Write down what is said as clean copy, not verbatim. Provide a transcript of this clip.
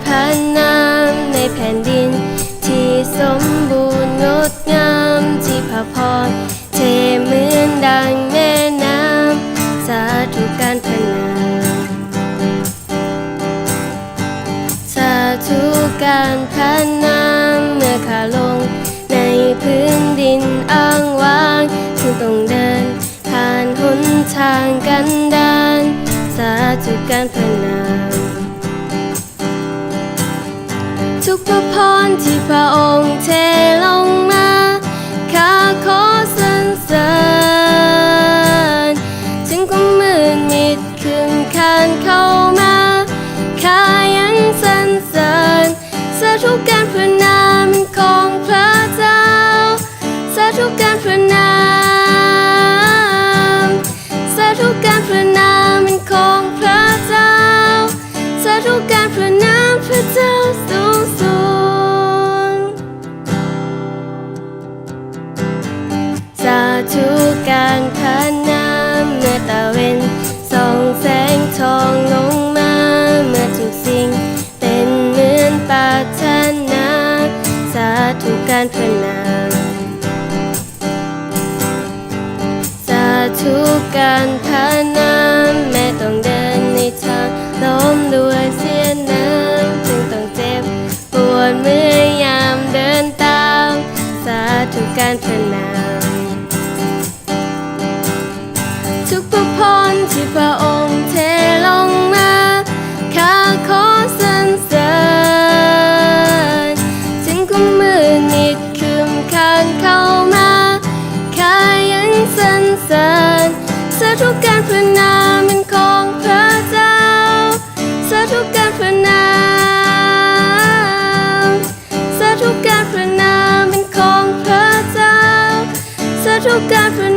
พานนามในแผ่นดินที่สมบูรณ์งดงามที่พระพรเทเหมือนดังแม่น้ำสาธุการพระนามสาธุการพระนามเมื่อข้าลงในพื้นดินอ้างว้างซึ่งต้องเดินผ่านหนทางกันดารสาธุการพระนามทุกพระพรที่พระองค์เทลงมาข้าขอสรรเสริญถึงความมืดมิดคืนคานเข้ามาข้ายังสรรเสริญสาธุการพระนามของพระเจ้าสาธุการพระนามสาธุการพระนามของพระเจ้าสาธุการพระนามพระเจ้าสูงสุดสาธุการพระนามเมื่อตะเวนส่องแสงทองลงมาเมื่อทุกสิ่งเป็นเหมือนปรารถนาสาธุการพระนามสาธุการพระนามแม้ต้องเดินในทางล้มด้วยเสียน้ำจึงต้องเจ็บปวดเมื่อยามเดินตามสาธุการพระนามทุกพระพรที่พระองค์เทลงมาข้าขอสรรเสริญถึงความมืดมิดคืนคานเข้ามาข้ายังสรรเสริญสาธุการพระนามของพระเจ้าสาธุการพระนามสาธุการพระนามของพระเจ้าสาธุการพระ